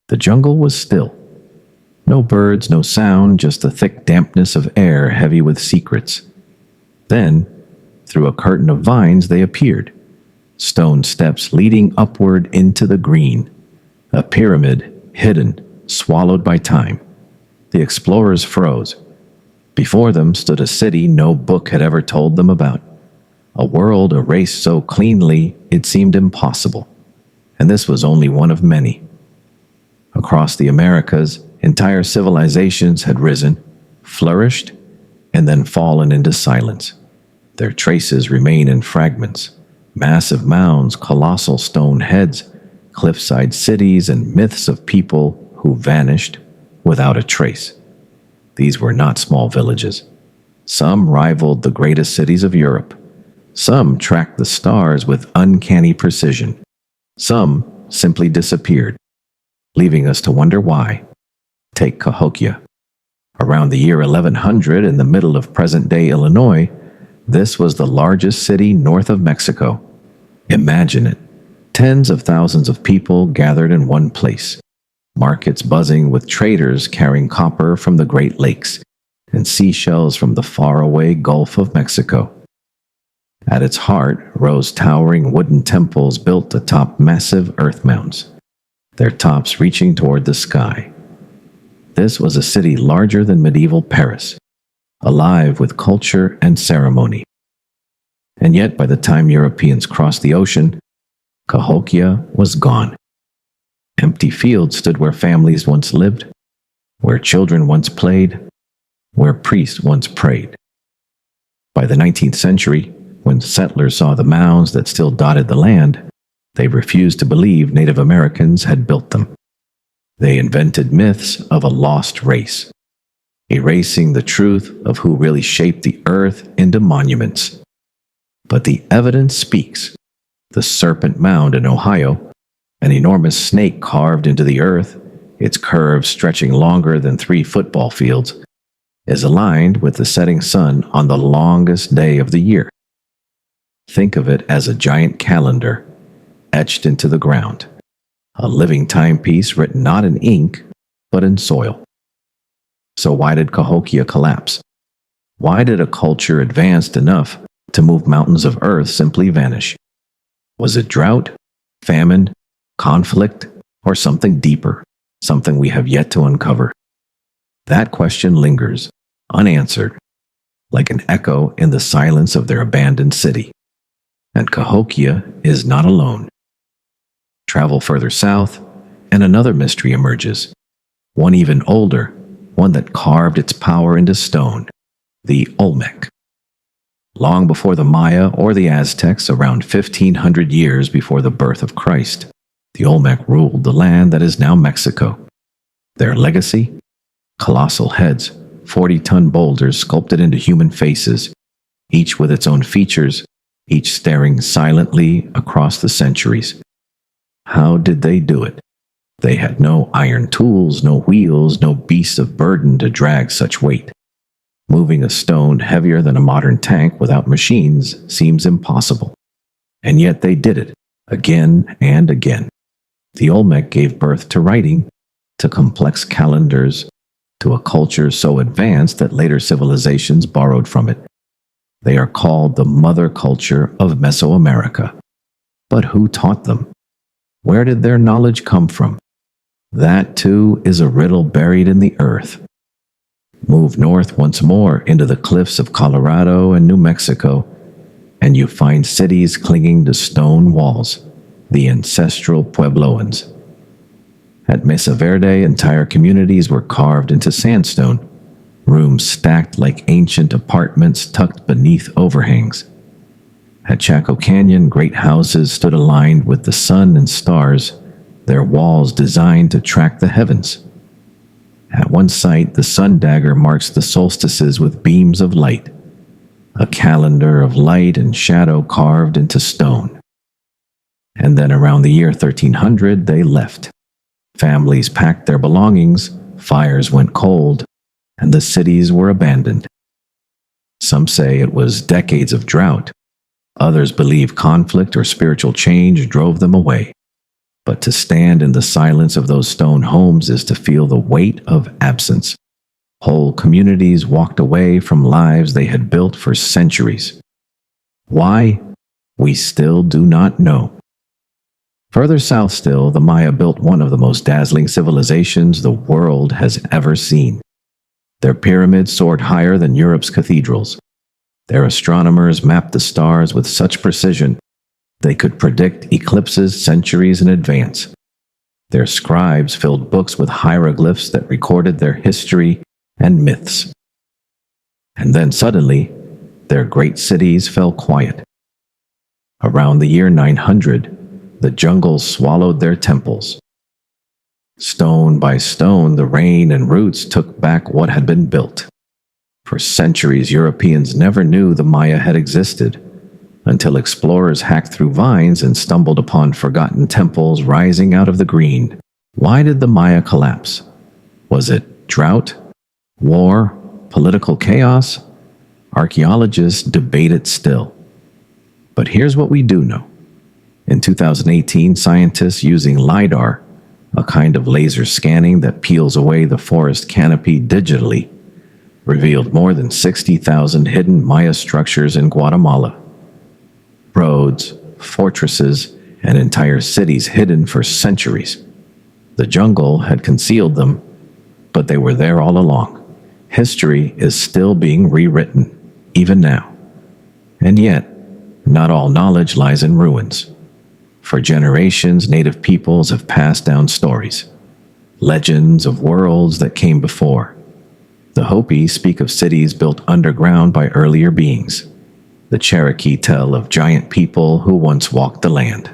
The jungle was still. No birds, no sound, just the thick dampness of air heavy with secrets. Then, through a curtain of vines, they appeared. Stone steps leading upward into the green. A pyramid, hidden, swallowed by time. The explorers froze. Before them stood a city no book had ever told them about. A world erased so cleanly it seemed impossible. And this was only one of many. Across the Americas, entire civilizations had risen, flourished, and then fallen into silence. Their traces remain in fragments. Massive mounds, colossal stone heads, cliffside cities, and myths of people who vanished without a trace. These were not small villages. Some rivaled the greatest cities of Europe. Some tracked the stars with uncanny precision. Some simply disappeared, leaving us to wonder why. Take Cahokia. Around the year 1100, in the middle of present-day Illinois, this was the largest city north of Mexico. Imagine it. Tens of thousands of people gathered in one place. Markets buzzing with traders carrying copper from the Great Lakes and seashells from the faraway Gulf of Mexico. At its heart rose towering wooden temples built atop massive earth mounds, their tops reaching toward the sky. This was a city larger than medieval Paris, alive with culture and ceremony. And yet, by the time Europeans crossed the ocean, Cahokia was gone. Empty fields stood where families once lived, where children once played, where priests once prayed. By the 19th century, when settlers saw the mounds that still dotted the land, they refused to believe Native Americans had built them. They invented myths of a lost race, erasing the truth of who really shaped the earth into monuments. But the evidence speaks. The Serpent Mound in Ohio, an enormous snake carved into the earth, its curves stretching longer than 3 football fields, is aligned with the setting sun on the longest day of the year. Think of it as a giant calendar etched into the ground, a living timepiece written not in ink, but in soil. So why did Cahokia collapse? Why did a culture advanced enough to move mountains of earth simply vanish? Was it drought, famine, conflict, or something deeper, something we have yet to uncover? That question lingers, unanswered, like an echo in the silence of their abandoned city. And Cahokia is not alone. Travel further south, and another mystery emerges, one even older, one that carved its power into stone, the Olmec. Long before the Maya or the Aztecs, around 1,500 years before the birth of Christ, the Olmec ruled the land that is now Mexico. Their legacy? Colossal heads, 40-ton boulders sculpted into human faces, each with its own features, each staring silently across the centuries. How did they do it? They had no iron tools, no wheels, no beasts of burden to drag such weight. Moving a stone heavier than a modern tank without machines seems impossible. And yet they did it, again and again. The Olmec gave birth to writing, to complex calendars, to a culture so advanced that later civilizations borrowed from it. They are called the mother culture of Mesoamerica. But who taught them? Where did their knowledge come from? That, too, is a riddle buried in the earth. Move north once more into the cliffs of Colorado and New Mexico, and you find cities clinging to stone walls, the Ancestral Puebloans. At Mesa Verde, entire communities were carved into sandstone, rooms stacked like ancient apartments tucked beneath overhangs. At Chaco Canyon, great houses stood aligned with the sun and stars, their walls designed to track the heavens. At one site, the sun dagger marks the solstices with beams of light, a calendar of light and shadow carved into stone. And then around the year 1300, they left. Families packed their belongings, fires went cold, and the cities were abandoned. Some say it was decades of drought. Others believe conflict or spiritual change drove them away. But to stand in the silence of those stone homes is to feel the weight of absence. Whole communities walked away from lives they had built for centuries. Why? We still do not know. Further south still, the Maya built one of the most dazzling civilizations the world has ever seen. Their pyramids soared higher than Europe's cathedrals. Their astronomers mapped the stars with such precision they could predict eclipses centuries in advance. Their scribes filled books with hieroglyphs that recorded their history and myths. And then suddenly, their great cities fell quiet. Around the year 900, the jungle swallowed their temples. Stone by stone, the rain and roots took back what had been built. For centuries, Europeans never knew the Maya had existed, until explorers hacked through vines and stumbled upon forgotten temples rising out of the green. Why did the Maya collapse? Was it drought, war, political chaos? Archaeologists debate it still. But here's what we do know. In 2018, scientists using LiDAR, a kind of laser scanning that peels away the forest canopy digitally, revealed more than 60,000 hidden Maya structures in Guatemala. Roads, fortresses, and entire cities hidden for centuries. The jungle had concealed them, but they were there all along. History is still being rewritten, even now. And yet, not all knowledge lies in ruins. For generations, native peoples have passed down stories, legends of worlds that came before. The Hopi speak of cities built underground by earlier beings. The Cherokee tell of giant people who once walked the land.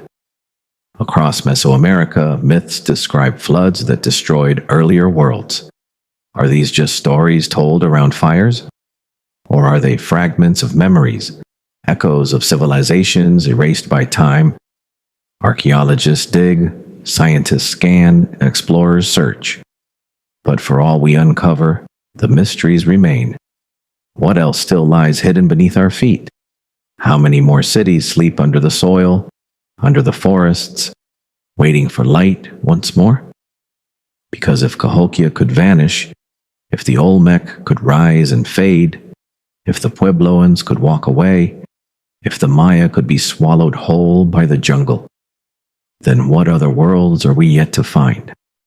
Across Mesoamerica, myths describe floods that destroyed earlier worlds. Are these just stories told around fires? Or are they fragments of memories, echoes of civilizations erased by time? Archaeologists dig, scientists scan, and explorers search. But for all we uncover, the mysteries remain. What else still lies hidden beneath our feet? How many more cities sleep under the soil, under the forests, waiting for light once more? Because if Cahokia could vanish, if the Olmec could rise and fade, if the Puebloans could walk away, if the Maya could be swallowed whole by the jungle, then what other worlds are we yet to find?